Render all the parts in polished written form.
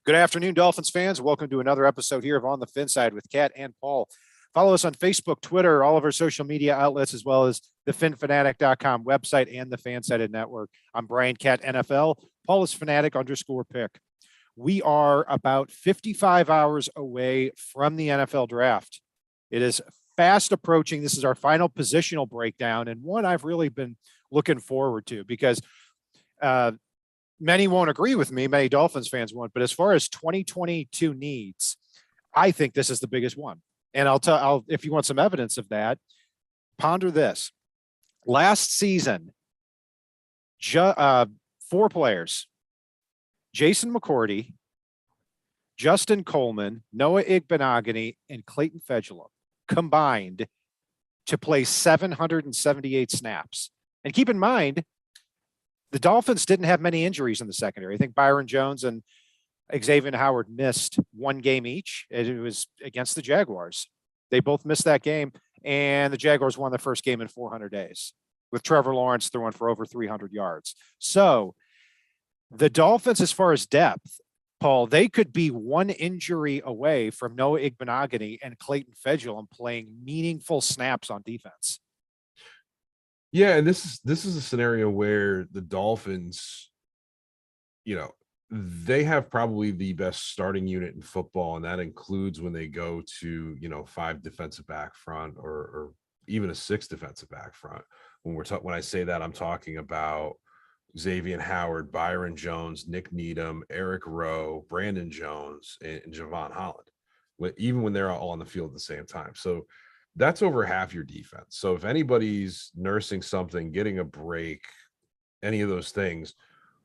Good afternoon, Dolphins fans. Welcome to another episode here of On the Fin Side with Kat and Paul. Follow us on Facebook, Twitter, all of our social media outlets, as well as the finfanatic.com website and the Fansided Network. I'm Brian Cat NFL. Paul is fanatic_pick. We are about 55 hours away from the NFL draft. It is fast approaching. This is our final positional breakdown, and one I've really been looking forward to because many won't agree with me. Many Dolphins fans won't. But as far as 2022 needs, I think this is the biggest one. And I'll if you want some evidence of that, ponder this. Last season, 4 players: Jason McCourty, Justin Coleman, Noah Igbenogany, and Clayton Fejedelem combined to play 778 snaps. And keep in mind, the Dolphins didn't have many injuries in the secondary. I think Byron Jones and Xavier Howard missed one game each. It was against the Jaguars. They both missed that game, and the Jaguars won the first game in 400 days with Trevor Lawrence throwing for over 300 yards. So the Dolphins, as far as depth, Paul, they could be one injury away from Noah Igbenogany and Clayton Fejedelem playing meaningful snaps on defense. Yeah, and this is a scenario where the Dolphins, they have probably the best starting unit in football, and that includes when they go to 5 defensive back front or even a 6 defensive back front. When I say that, I'm talking about Xavier Howard, Byron Jones, Nick Needham, Eric Rowe, Brandon Jones, and Javon Holland, even when they're all on the field at the same time. So that's over half your defense. So if anybody's nursing something, getting a break, any of those things,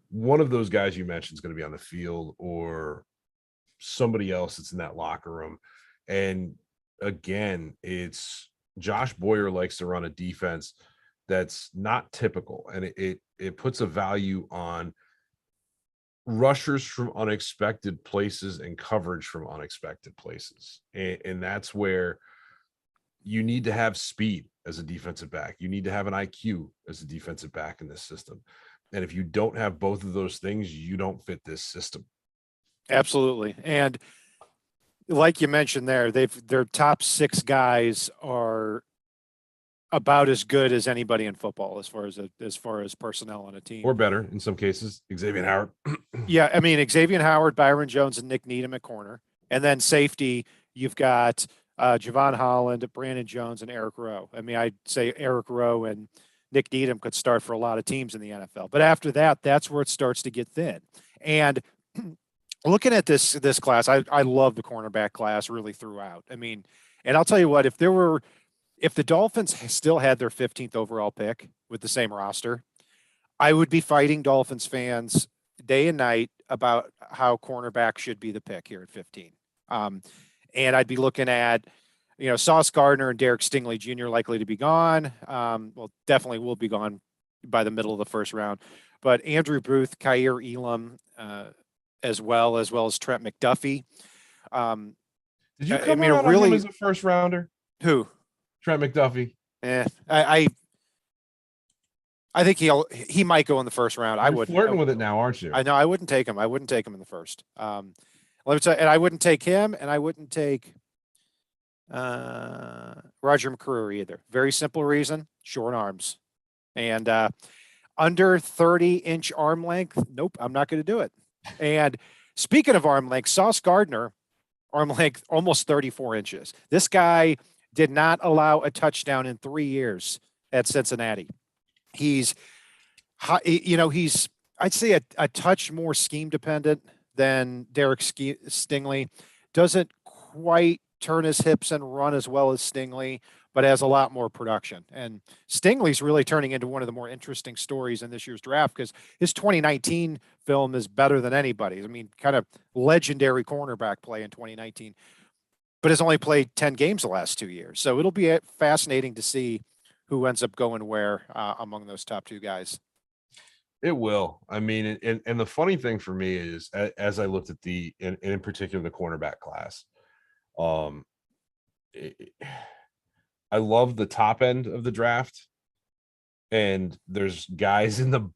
one of those guys you mentioned is going to be on the field, or somebody else that's in that locker room. And again, it's Josh Boyer likes to run a defense that's not typical, and it puts a value on rushers from unexpected places and coverage from unexpected places. And that's where you need to have speed as a defensive back. You need to have an IQ as a defensive back in this system. And if you don't have both of those things, you don't fit this system. Absolutely. And like you mentioned there, their top 6 guys are about as good as anybody in football as far as personnel on a team. Or better in some cases. Xavier Howard. Yeah, I mean, Xavier Howard, Byron Jones, and Nick Needham at corner. And then safety, you've got Javon Holland, Brandon Jones, and Eric Rowe. I mean, I'd say Eric Rowe and Nick Needham could start for a lot of teams in the NFL. But after that, that's where it starts to get thin. And looking at this class, I love the cornerback class really throughout. I mean, and I'll tell you what, if the Dolphins still had their 15th overall pick with the same roster, I would be fighting Dolphins fans day and night about how cornerback should be the pick here at 15. And I'd be looking at, Sauce Gardner and Derek Stingley Jr. likely to be gone. Well, definitely will be gone by the middle of the first round. But Andrew Booth, Kaiir Elam, as well as Trent McDuffie. Did you come around on him as a first rounder? Who? Trent McDuffie. I think he might go in the first round. You're flirting with it now, aren't you? I know. I wouldn't take him. I wouldn't take him in the first. Let me tell you, and I wouldn't take him, and I wouldn't take Roger Mccreary either. Very simple reason: short arms, and under 30-inch arm length. Nope, I'm not going to do it. And speaking of arm length, Sauce Gardner, arm length almost 34 inches. This guy did not allow a touchdown in 3 years at Cincinnati. He's I'd say a touch more scheme dependent than Derek Stingley. Doesn't quite turn his hips and run as well as Stingley, but has a lot more production. And Stingley's really turning into one of the more interesting stories in this year's draft because his 2019 film is better than anybody's. I mean, kind of legendary cornerback play in 2019, but has only played 10 games the last 2 years. So it'll be fascinating to see who ends up going where among those top 2 guys. It will. I mean, and the funny thing for me is, as I looked at in particular, the cornerback class, I love the top end of the draft, and there's guys in the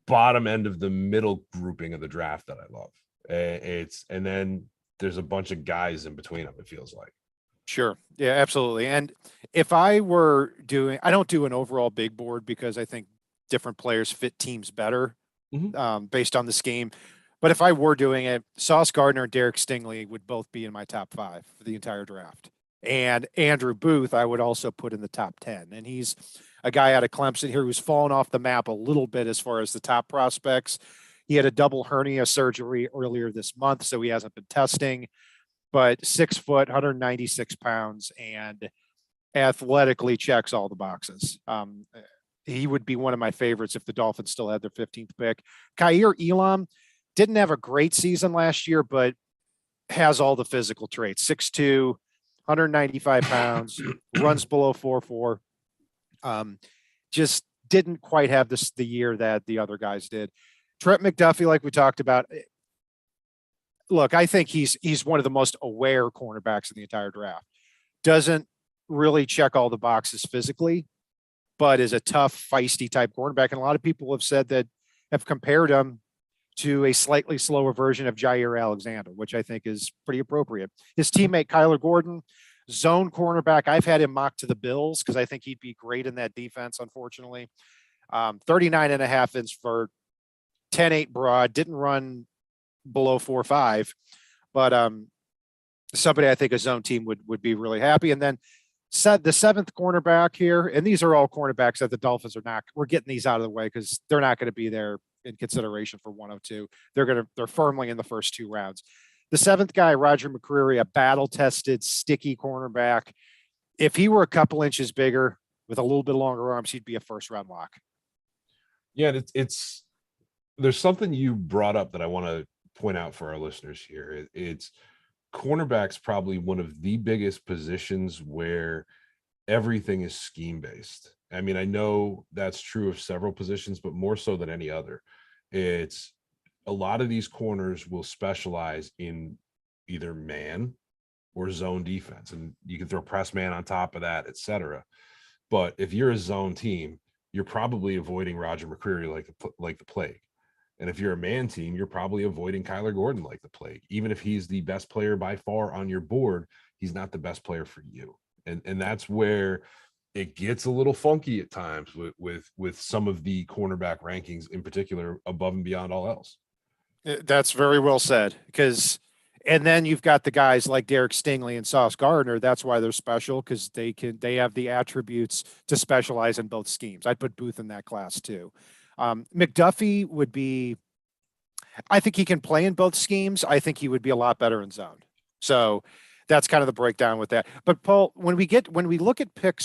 bottom end of the middle grouping of the draft that I love. And then there's a bunch of guys in between them, it feels like. Sure. Yeah, absolutely. And if I were doing, I don't do an overall big board because I think different players fit teams better based on the scheme. But if I were doing it, Sauce Gardner and Derek Stingley would both be in my top 5 for the entire draft. And Andrew Booth, I would also put in the top 10. And he's a guy out of Clemson here who's fallen off the map a little bit as far as the top prospects. He had a double hernia surgery earlier this month, so he hasn't been testing. But 6 foot, 196 pounds, and athletically checks all the boxes. He would be one of my favorites if the Dolphins still had their 15th pick. Kaiir Elam didn't have a great season last year, but has all the physical traits. 6'2", 195 pounds, runs below 4.4. Just didn't quite have the year that the other guys did. Trent McDuffie, like we talked about, look, I think he's one of the most aware cornerbacks in the entire draft. Doesn't really check all the boxes physically, but is a tough, feisty type cornerback. And a lot of people have said that have compared him to a slightly slower version of Jair Alexander, which I think is pretty appropriate. His teammate, Kyler Gordon, zone cornerback. I've had him mocked to the Bills because I think he'd be great in that defense, unfortunately. 39.5 inch for 10.8 broad, didn't run below 4.5, but somebody I think a zone team would be really happy. And then the 7th cornerback here, and these are all cornerbacks that the Dolphins are not. We're getting these out of the way because they're not going to be there in consideration for 102. They're firmly in the first 2 rounds. The 7th guy, Roger Mccreary, a battle-tested, sticky cornerback. If he were a couple inches bigger with a little bit longer arms, he'd be a first-round lock. Yeah, it's there's something you brought up that I want to point out for our listeners here. It's cornerback's probably one of the biggest positions where everything is scheme based. I mean, I know that's true of several positions, but more so than any other. It's a lot of these corners will specialize in either man or zone defense, and you can throw press man on top of that, etc. But if you're a zone team, you're probably avoiding Roger Mccreary like the plague. And if you're a man team, you're probably avoiding Kyler Gordon like the plague. Even if he's the best player by far on your board, he's not the best player for you. And that's where it gets a little funky at times with some of the cornerback rankings, in particular, above and beyond all else. That's very well said. And then you've got the guys like Derek Stingley and Sauce Gardner. That's why they're special, because they have the attributes to specialize in both schemes. I'd put Booth in that class too. McDuffie would be, I think he can play in both schemes. I think he would be a lot better in zone. So that's kind of the breakdown with that. But Paul, when we look at pick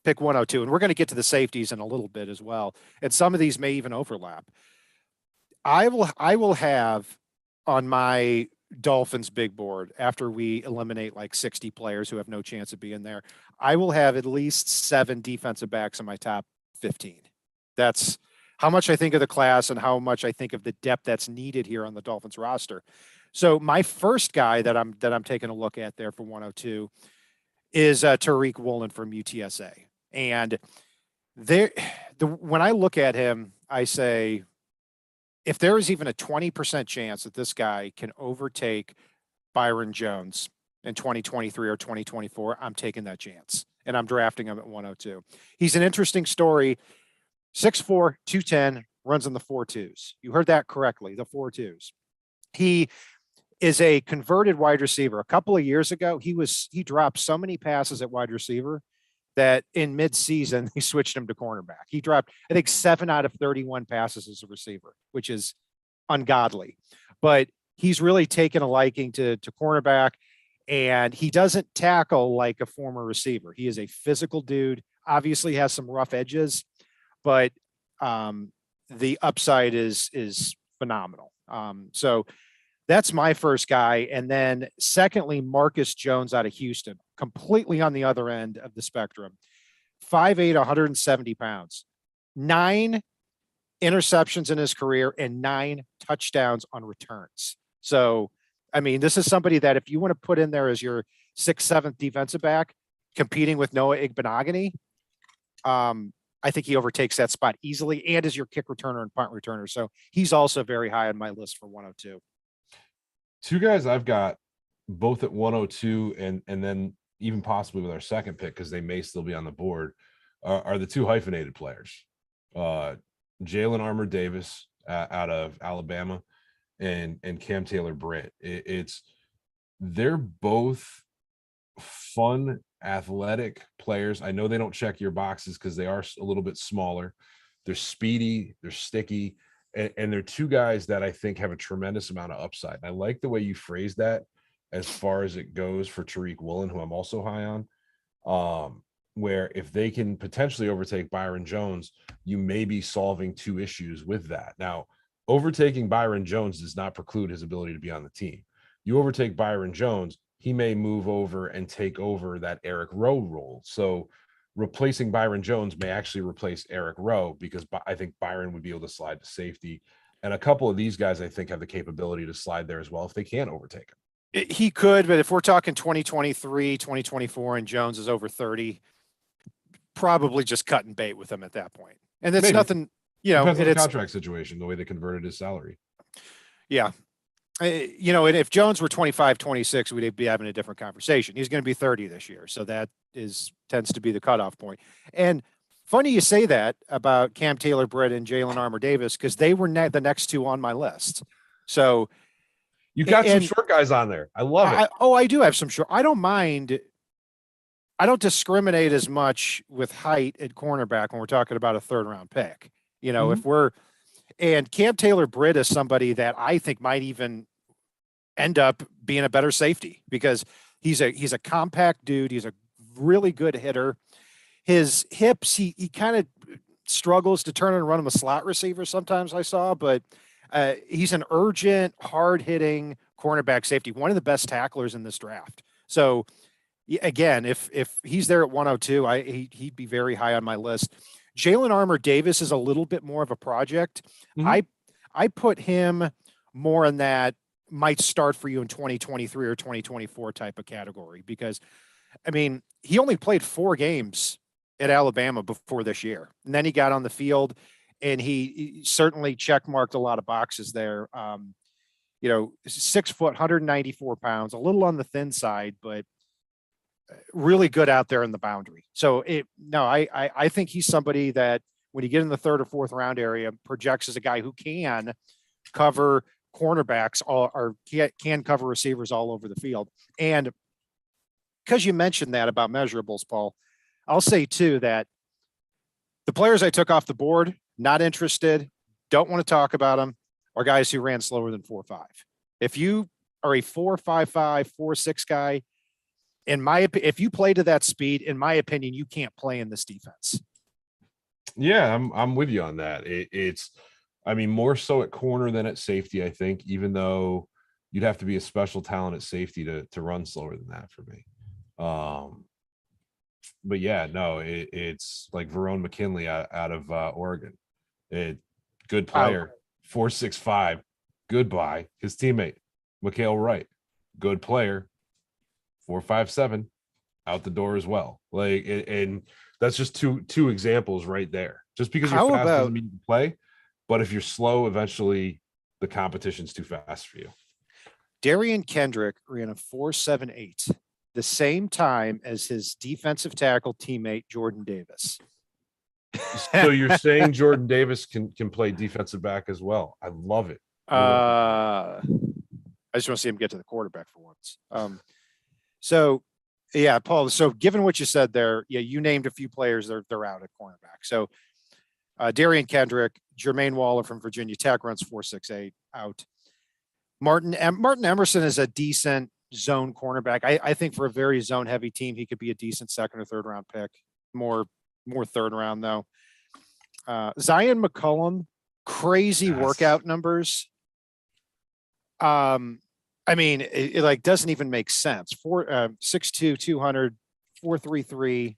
102, and we're going to get to the safeties in a little bit as well, and some of these may even overlap. I will have on my Dolphins big board, after we eliminate like 60 players who have no chance of being there, I will have at least 7 defensive backs in my top 15. That's how much I think of the class and how much I think of the depth that's needed here on the Dolphins roster. So my first guy that I'm taking a look at there for 102 is Tariq Woolen from UTSA. And when I look at him, I say, if there is even a 20% chance that this guy can overtake Byron Jones in 2023 or 2024, I'm taking that chance. And I'm drafting him at 102. He's an interesting story. 6'4", 210, runs in the 4.2s. You heard that correctly, the 4.2s. He is a converted wide receiver. A couple of years ago, he dropped so many passes at wide receiver that in mid-season, they switched him to cornerback. He dropped, I think, 7 out of 31 passes as a receiver, which is ungodly. But he's really taken a liking to cornerback, and he doesn't tackle like a former receiver. He is a physical dude, obviously has some rough edges, but the upside is phenomenal. So that's my first guy. And then secondly, Marcus Jones out of Houston, completely on the other end of the spectrum. 5'8", 170 pounds, 9 interceptions in his career and 9 touchdowns on returns. So, I mean, this is somebody that if you want to put in there as your 6th, 7th defensive back competing with Noah Igbenogany, I think he overtakes that spot easily, and is your kick returner and punt returner. So he's also very high on my list for 102. Two guys I've got both at 102 and then even possibly with our second pick, because they may still be on the board, are the two hyphenated players. Jalen Armour-Davis out of Alabama and Cam Taylor-Britt. They're both fun, athletic players. I know they don't check your boxes because they are a little bit smaller. They're speedy, they're sticky, and they're two guys that I think have a tremendous amount of upside. And I like the way you phrase that as far as it goes for Tariq Woolen, who I'm also high on. Where if they can potentially overtake Byron Jones, you may be solving two issues with that. Now, overtaking Byron Jones does not preclude his ability to be on the team. You overtake Byron Jones, he may move over and take over that Eric Rowe role. So replacing Byron Jones may actually replace Eric Rowe, because I think Byron would be able to slide to safety. And a couple of these guys, I think, have the capability to slide there as well if they can overtake him. He could, but if we're talking 2023, 2024, and Jones is over 30, probably just cut and bait with him at that point. And that's nothing, Depends on the contract situation, the way they converted his salary. Yeah. And if Jones were 25, 26, we'd be having a different conversation. He's going to be 30 this year. So that tends to be the cutoff point. And funny you say that about Cam Taylor-Britt and Jalen Armour-Davis, because they were the next two on my list. So you got some short guys on there. I love it. I do have some short. I don't mind. I don't discriminate as much with height at cornerback when we're talking about a third round pick. And Cam Taylor-Britt is somebody that I think might even end up being a better safety, because he's a compact dude. He's a really good hitter. His hips, he kind of struggles to turn and run him a slot receiver sometimes, I saw, but he's an urgent, hard hitting cornerback safety, one of the best tacklers in this draft. So again, if he's there at 102, he'd be very high on my list. Jalen Armour-Davis is a little bit more of a project. Mm-hmm. I put him more in that might start for you in 2023 or 2024 type of category, because he only played 4 games at Alabama before this year, and then he got on the field and he certainly checkmarked a lot of boxes there. 6 foot, 194 pounds, a little on the thin side, but really good out there in the boundary. So I think he's somebody that when you get in the 3rd or 4th round area, projects as a guy who can cover cornerbacks or can cover receivers all over the field. And because you mentioned that about measurables, Paul, I'll say too that the players I took off the board, not interested, don't want to talk about them, are guys who ran slower than 4.5. If you are a 4.55, 4.6 guy, if you play to that speed, in my opinion, you can't play in this defense. Yeah, I'm with you on that. It's more so at corner than at safety, I think, even though you'd have to be a special talent at safety to run slower than that for me. But yeah, no, it's like Veron Mckinley out of Oregon. Good player, 4.65. Goodbye. His teammate, Mikael Wright, good player, 4.57, out the door as well. And that's just two examples right there. Just because you're fast doesn't mean you can play, but if you're slow, eventually the competition's too fast for you. Darian Kendrick ran a 4.78, the same time as his defensive tackle teammate Jordan Davis. So you're saying Jordan Davis can play defensive back as well? I love it. I just want to see him get to the quarterback for once. So yeah, Paul, so given what you said there, you named a few players they're out at cornerback. So Darian Kendrick, Jermaine Waller from Virginia Tech runs 4.68 out. Martin Emerson is a decent zone cornerback. I think for a very zone heavy team, he could be a decent 2nd or 3rd round pick. More 3rd round though. Zion McCullum, crazy workout numbers. It doesn't even make sense. 6'2", 200, 4.33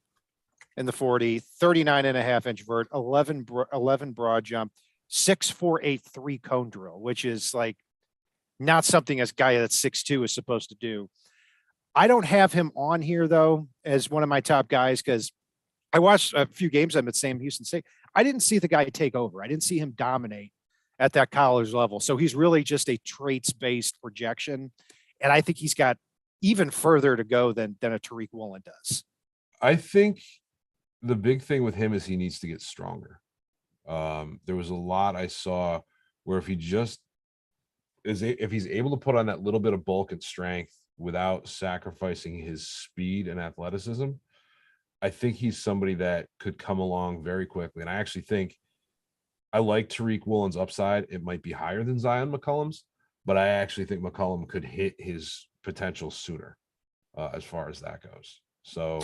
in the 40, 39.5-inch vert, 11 broad jump, 6.483 3 cone drill, which is like not something as guy that's 6'2" is supposed to do. I don't have him on here though as one of my top guys, because I watched a few games of him at Sam Houston State. I didn't see the guy take over. I didn't see him dominate at that college level. So he's really just a traits-based projection. And I think he's got even further to go than a Tariq Woolen does. I think the big thing with him is he needs to get stronger. There was a lot I saw where if he's able to put on that little bit of bulk and strength without sacrificing his speed and athleticism, I think he's somebody that could come along very quickly. And I actually think I like Tariq Woolen's upside. It might be higher than Zion McCullum's, but I actually think McCullum could hit his potential sooner as far as that goes. So,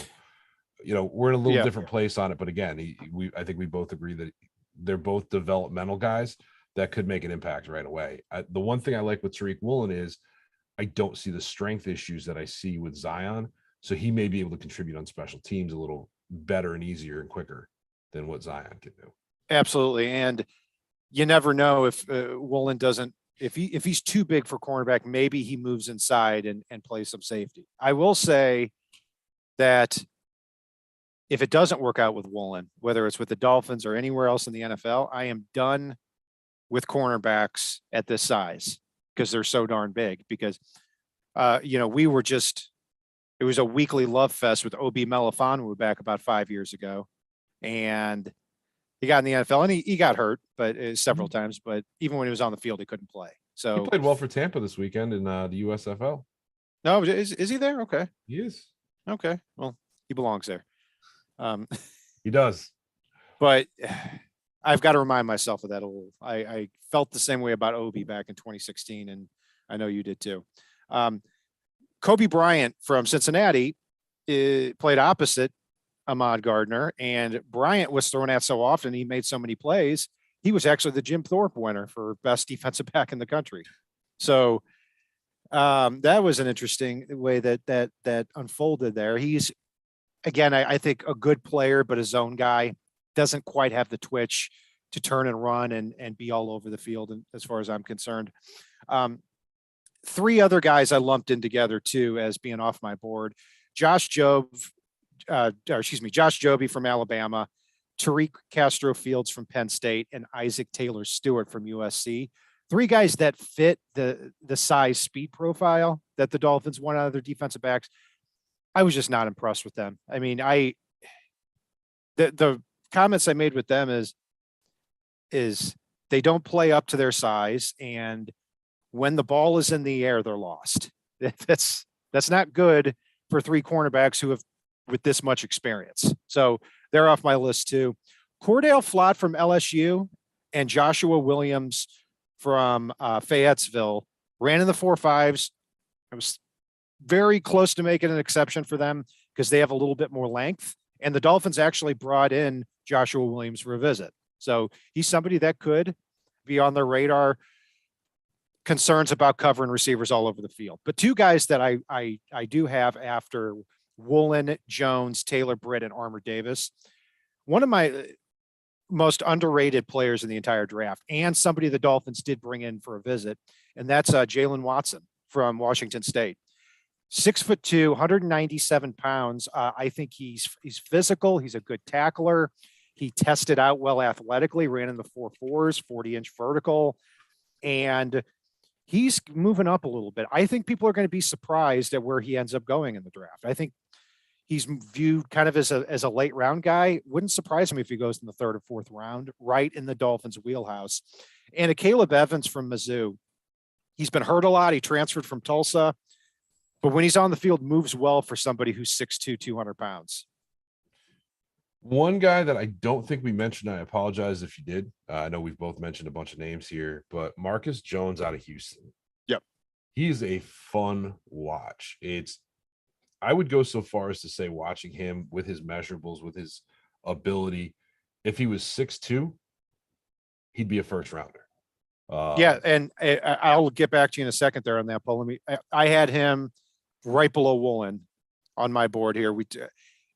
we're in a little different place on it. But again, I think we both agree that they're both developmental guys that could make an impact right away. The one thing I like with Tariq Woolen is I don't see the strength issues that I see with Zion. So he may be able to contribute on special teams a little better and easier and quicker than what Zion can do. Absolutely. And you never know if Woolen doesn't, if he's too big for cornerback, maybe he moves inside and plays some safety. I will say that if it doesn't work out with Woolen, whether it's with the Dolphins or anywhere else in the NFL, I am done with cornerbacks at this size because they're so darn big. Because, we were just, it was a weekly love fest with Obi Melifonwu back about 5 years ago. And he got in the NFL and he got hurt, but several times, but even when he was on the field, he couldn't play. So he played well for Tampa this weekend in the USFL. No, is he there? Okay. He is. Okay. Well, he belongs there. He does. But I've got to remind myself of that a little. I felt the same way about Obi back in 2016, and I know you did too. Kobe Bryant from Cincinnati played opposite Ahmad Gardner, and Bryant was thrown at so often. He made so many plays. He was actually the Jim Thorpe winner for best defensive back in the country. So that was an interesting way that unfolded there. He's, again, I think a good player, but a zone guy. Doesn't quite have the twitch to turn and run and be all over the field, and as far as I'm concerned. Three other guys I lumped in together too as being off my board. Josh Joby from Alabama, Tariq Castro Fields from Penn State, and Isaac Taylor Stewart from USC. Three guys that fit the size speed profile that the Dolphins want out of their defensive backs. I was just not impressed with them. I mean, the comments I made with them is they don't play up to their size, and when the ball is in the air, they're lost. That's not good for three cornerbacks who have with this much experience. So they're off my list too. Cordell Flott from LSU and Joshua Williams from Fayetteville ran in the 4.5s. I was very close to making an exception for them because they have a little bit more length. And the Dolphins actually brought in Joshua Williams for a visit. So he's somebody that could be on their radar. Concerns about covering receivers all over the field. But two guys that I do have after Woolen, Jones, Taylor Britt, and Armour Davis. One of my most underrated players in the entire draft, and somebody the Dolphins did bring in for a visit, and that's Jaylen Watson from Washington State. 6'2", 197 pounds. I think he's physical. He's a good tackler. He tested out well athletically, ran in the 4.4s, 40-inch vertical, and he's moving up a little bit. I think people are going to be surprised at where he ends up going in the draft. I think he's viewed kind of as a late round guy. Wouldn't surprise me if he goes in the third or fourth round, right in the Dolphins' wheelhouse. And a Caleb Evans from Mizzou. He's been hurt a lot. He transferred from Tulsa. But when he's on the field, moves well for somebody who's 6'2", 200 pounds. One guy that I don't think we mentioned, I apologize if you did. I know we've both mentioned a bunch of names here, but Marcus Jones out of Houston. Yep. He's a fun watch. I would go so far as to say watching him with his measurables, with his ability, if he was 6'2", he'd be a first rounder. Yeah, and I'll get back to you in a second there on that, Paul. I had him right below Woolen on my board here.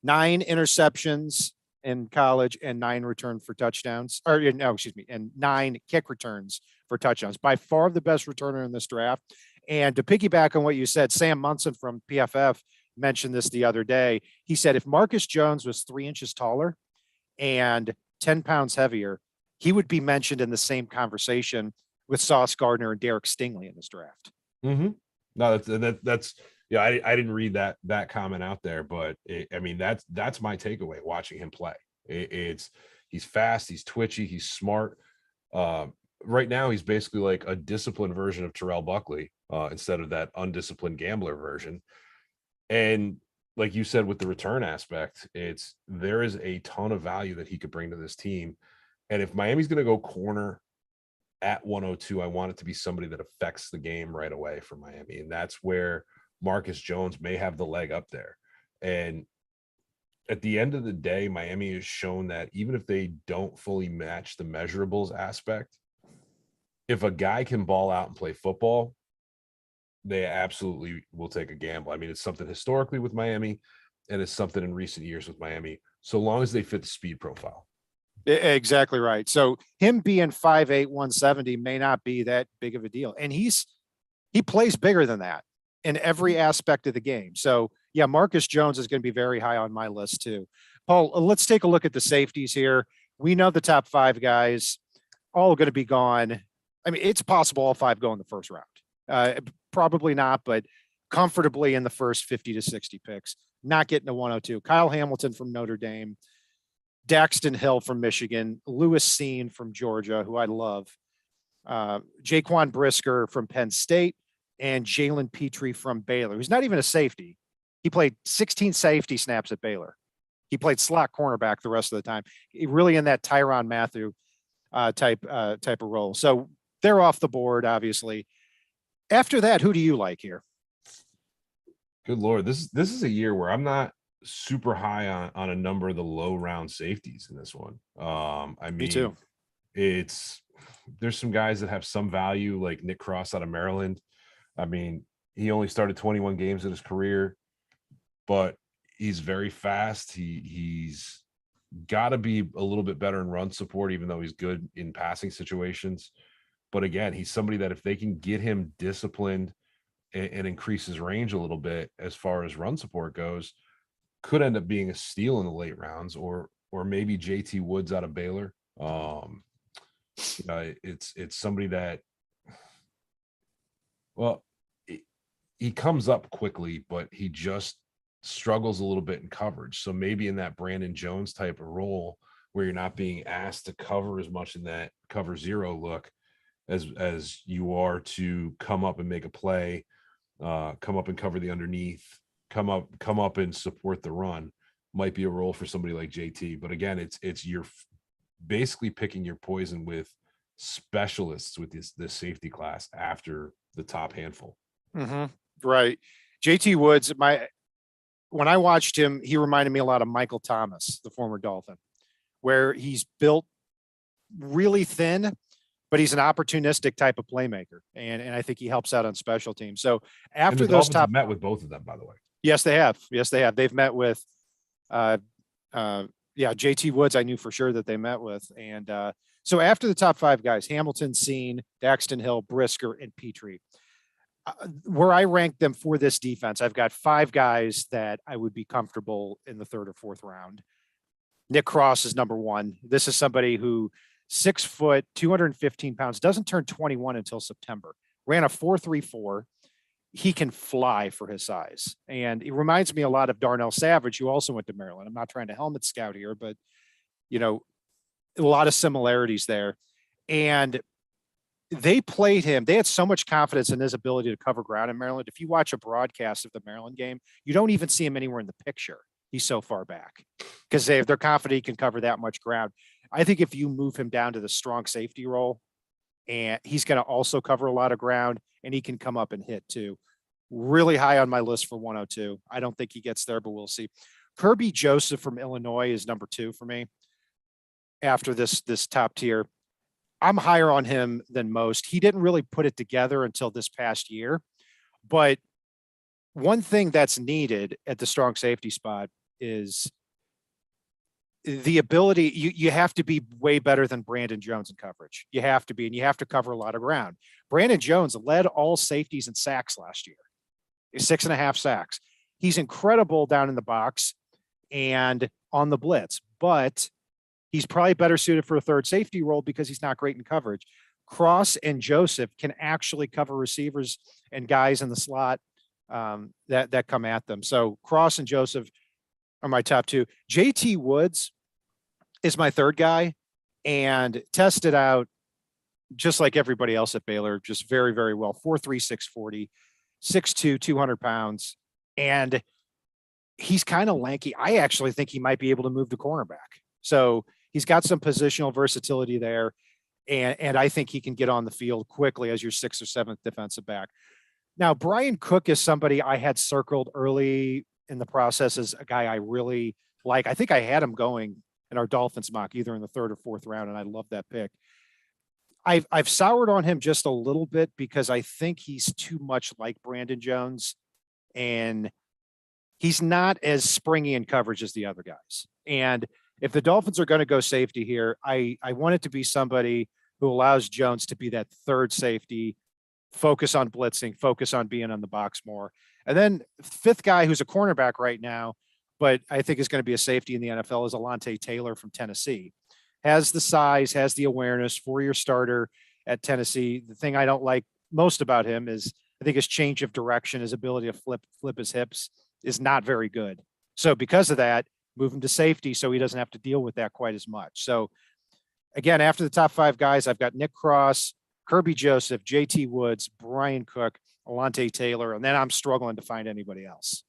9 interceptions in college and 9 return for touchdowns, and 9 kick returns for touchdowns. By far the best returner in this draft. And to piggyback on what you said, Sam Munson from PFF mentioned this the other day. He said if Marcus Jones was 3 inches taller and 10 pounds heavier, he would be mentioned in the same conversation with Sauce Gardner and Derek Stingley in this draft. Mm-hmm. No, that's yeah. I didn't read that comment out there, but I mean that's my takeaway watching him play. He's fast, he's twitchy, he's smart. Right now he's basically like a disciplined version of Terrell Buckley instead of that undisciplined gambler version. And like you said, with the return aspect, there is a ton of value that he could bring to this team. And if Miami's going to go corner at 102, I want it to be somebody that affects the game right away for Miami. And that's where Marcus Jones may have the leg up there. And at the end of the day, Miami has shown that even if they don't fully match the measurables aspect, if a guy can ball out and play football, they absolutely will take a gamble. I mean, it's something historically with Miami, and it's something in recent years with Miami, so long as they fit the speed profile. Exactly right. So him being 5'8", 170 may not be that big of a deal. And he plays bigger than that in every aspect of the game. So yeah, Marcus Jones is going to be very high on my list too. Paul, let's take a look at the safeties here. We know the top 5 guys all going to be gone. I mean, it's possible all 5 go in the first round. Probably not, but comfortably in the first 50 to 60 picks, not getting to 102. Kyle Hamilton from Notre Dame, Daxton Hill from Michigan, Lewis Cine from Georgia, who I love, Jaquan Brisker from Penn State, and Jalen Petrie from Baylor, who's not even a safety. He played 16 safety snaps at Baylor. He played slot cornerback the rest of the time. He really in that Tyrann Mathieu type of role. So they're off the board, obviously. After that, who do you like here? Good Lord. This is a year where I'm not super high on a number of the low round safeties in this one. I mean, Me too. There's some guys that have some value, like Nick Cross out of Maryland. I mean, he only started 21 games in his career, but he's very fast. He's got to be a little bit better in run support, even though he's good in passing situations. But again, he's somebody that if they can get him disciplined and increase his range a little bit as far as run support goes, could end up being a steal in the late rounds, or maybe JT Woods out of Baylor. It's somebody that, well, he comes up quickly, but he just struggles a little bit in coverage. So maybe in that Brandon Jones type of role where you're not being asked to cover as much in that cover zero look as you are to come up and make a play, come up and cover the underneath, come up and support the run, might be a role for somebody like JT. But again, it's you're basically picking your poison with specialists with this safety class after the top handful. Mm-hmm. Right. JT Woods, when I watched him, he reminded me a lot of Michael Thomas, the former Dolphin, where he's built really thin, but he's an opportunistic type of playmaker. And I think he helps out on special teams. So after those Dolphins top, have met with both of them, by the way. Yes, they have. Yes, they have. They've met with, JT Woods. I knew for sure that they met with. And so after the top 5 guys, Hamilton, Cine, Daxton Hill, Brisker, and Petrie, where I rank them for this defense, I've got 5 guys that I would be comfortable in the 3rd or 4th round. Nick Cross is number 1. This is somebody who 6 foot, 215 pounds, doesn't turn 21 until September, ran a 4.34. He can fly for his size. And it reminds me a lot of Darnell Savage, who also went to Maryland. I'm not trying to helmet scout here, but, a lot of similarities there. And they played him. They had so much confidence in his ability to cover ground in Maryland. If you watch a broadcast of the Maryland game, you don't even see him anywhere in the picture. He's so far back because they're confident he can cover that much ground. I think if you move him down to the strong safety role, and he's going to also cover a lot of ground, and he can come up and hit too. Really high on my list for 102. I don't think he gets there, but we'll see. Kirby Joseph from Illinois is number 2 for me after this top tier. I'm higher on him than most. He didn't really put it together until this past year, but one thing that's needed at the strong safety spot is the ability. You have to be way better than Brandon Jones in coverage. You have to be, and you have to cover a lot of ground. Brandon Jones led all safeties in sacks last year, 6.5 sacks. He's incredible down in the box and on the blitz, but he's probably better suited for a third safety role because he's not great in coverage. Cross and Joseph can actually cover receivers and guys in the slot that come at them. So Cross and Joseph are my top two. JT Woods is my third guy, and tested out just like everybody else at Baylor, just very, very well. 4.3, 640, 6'2", 200 pounds. And he's kind of lanky. I actually think he might be able to move the cornerback. So he's got some positional versatility there. And I think he can get on the field quickly as your sixth or seventh defensive back. Now, Brian Cook is somebody I had circled early in the process as a guy I really like. I think I had him going in our Dolphins mock, either in the third or fourth round, and I love that pick. I've soured on him just a little bit because I think he's too much like Brandon Jones, and he's not as springy in coverage as the other guys. And if the Dolphins are going to go safety here, I want it to be somebody who allows Jones to be that third safety, focus on blitzing, focus on being on the box more. And then fifth guy who's a cornerback right now, but I think is going to be a safety in the NFL, is Alante Taylor from Tennessee. Has the size, has the awareness, 4-year starter at Tennessee. The thing I don't like most about him is I think his change of direction, his ability to flip his hips is not very good. So because of that, move him to safety so he doesn't have to deal with that quite as much. So again, after the top five guys, I've got Nick Cross, Kirby Joseph, JT Woods, Brian Cook, Alante Taylor, and then I'm struggling to find anybody else.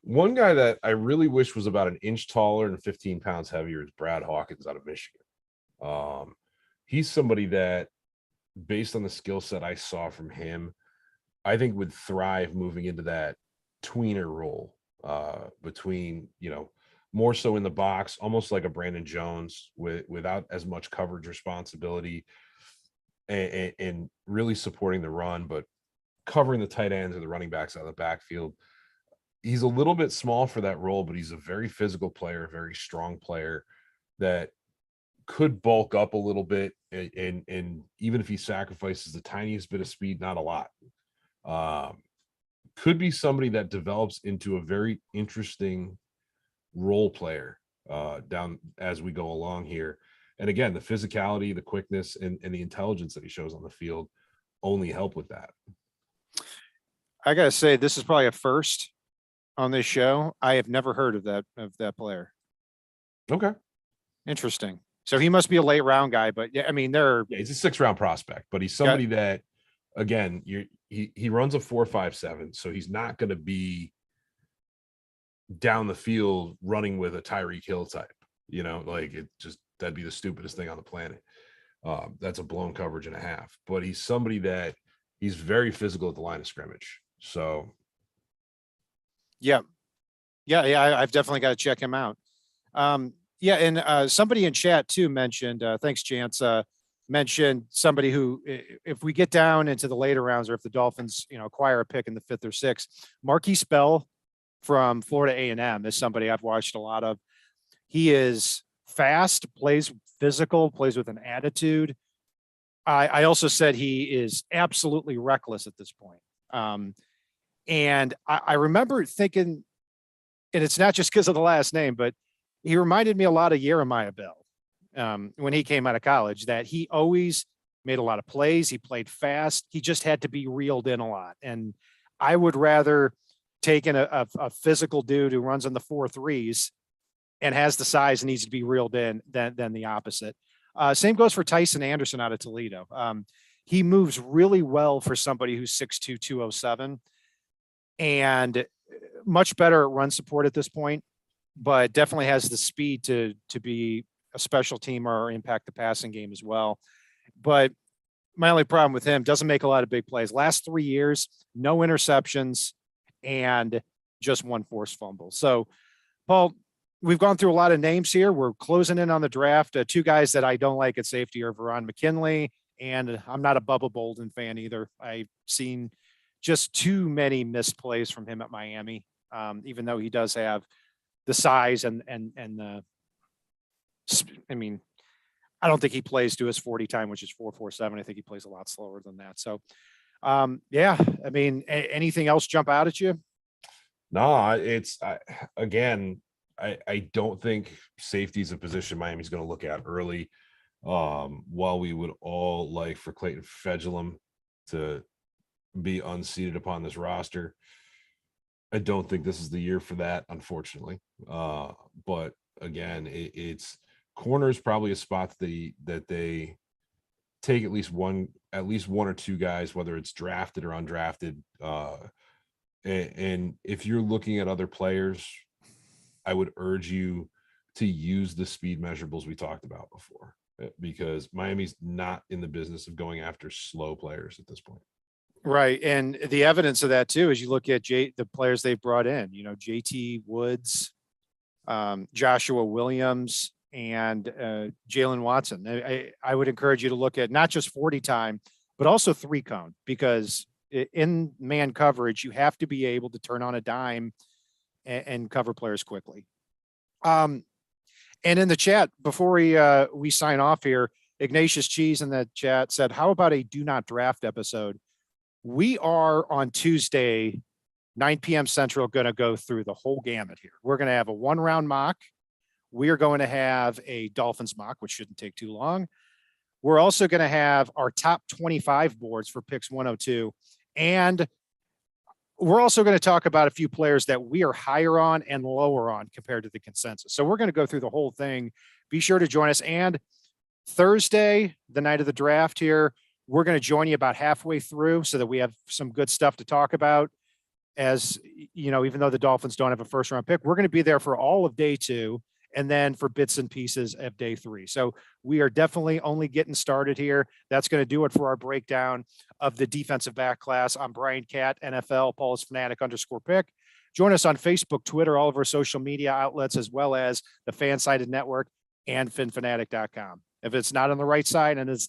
One guy that I really wish was about an inch taller and 15 pounds heavier is Brad Hawkins out of Michigan. He's somebody that, based on the skill set I saw from him, I think would thrive moving into that tweener role between, more so in the box, almost like a Brandon Jones without as much coverage responsibility and really supporting the run, but covering the tight ends or the running backs out of the backfield. He's a little bit small for that role, but he's a very physical player, a very strong player that could bulk up a little bit. And even if he sacrifices the tiniest bit of speed, not a lot, could be somebody that develops into a very interesting role player down as we go along here. And again, the physicality, the quickness, and the intelligence that he shows on the field only help with that. I got to say, this is probably a first on this show. I have never heard of that player. Okay. Interesting. So he must be a late round guy, but yeah, I mean, he's a 6th round prospect, but he's somebody that, again, he runs a 4.57, so he's not going to be down the field running with a Tyreek Hill type, that'd be the stupidest thing on the planet. That's a blown coverage and a half, but he's somebody that he's very physical at the line of scrimmage. So yeah, I've definitely got to check him out. And somebody in chat too mentioned, thanks, Chance, mentioned somebody who, if we get down into the later rounds, or if the Dolphins, acquire a pick in the 5th or 6th, Marquise Bell from Florida A&M is somebody I've watched a lot of. He is fast, plays physical, plays with an attitude. I also said he is absolutely reckless at this point. And I remember thinking, and it's not just because of the last name, but he reminded me a lot of Jeremiah Bell when he came out of college, that he always made a lot of plays. He played fast. He just had to be reeled in a lot. And I would rather take in a physical dude who runs on the 4.3s and has the size and needs to be reeled in than the opposite. Same goes for Tyson Anderson out of Toledo. He moves really well for somebody who's 6'2", 207, and much better at run support at this point, but definitely has the speed to be a special teamer or impact the passing game as well. But my only problem with him, doesn't make a lot of big plays. Last 3 years, no interceptions and just 1 forced fumble. So, Paul, we've gone through a lot of names here. We're closing in on the draft. 2 guys that I don't like at safety are Veron Mckinley, and I'm not a Bubba Bolden fan either. I've seen just too many missed plays from him at Miami, even though he does have the size and the, I mean, I don't think he plays to his 40 time, which is 4.47. I think he plays a lot slower than that. So, yeah, I mean, anything else jump out at you? No, again, I don't think safety is a position Miami's going to look at early. While we would all like for Clayton Fedulum to be unseated upon this roster, I don't think this is the year for that, unfortunately. But again, it's corner is probably a spot that they take at least one or two guys, whether it's drafted or undrafted. And if you're looking at other players, I would urge you to use the speed measurables we talked about before, because Miami's not in the business of going after slow players at this point. Right. And the evidence of that too, is you look at the players they've brought in, JT Woods, Joshua Williams, and Jaylen Watson. I would encourage you to look at not just 40 time, but also 3-cone, because in man coverage, you have to be able to turn on a dime and cover players quickly. And in the chat, before we sign off here, Ignatius Cheese in the chat said, how about a do not draft episode? We are on Tuesday, 9 p.m. Central, going to go through the whole gamut here. We're going to have a 1-round mock. We are going to have a Dolphins mock, which shouldn't take too long. We're also going to have our top 25 boards for picks 102. And we're also going to talk about a few players that we are higher on and lower on compared to the consensus. So we're going to go through the whole thing. Be sure to join us. And Thursday, the night of the draft here, we're going to join you about halfway through so that we have some good stuff to talk about. As even though the Dolphins don't have a 1st-round pick, we're going to be there for all of day 2 and then for bits and pieces of day 3. So we are definitely only getting started here. That's going to do it for our breakdown of the defensive back class. I'm Brian Cat, NFL, Paul's Fanatic _pick. Join us on Facebook, Twitter, all of our social media outlets, as well as the Fansided Network and FinFanatic.com. If it's not on the right side and it's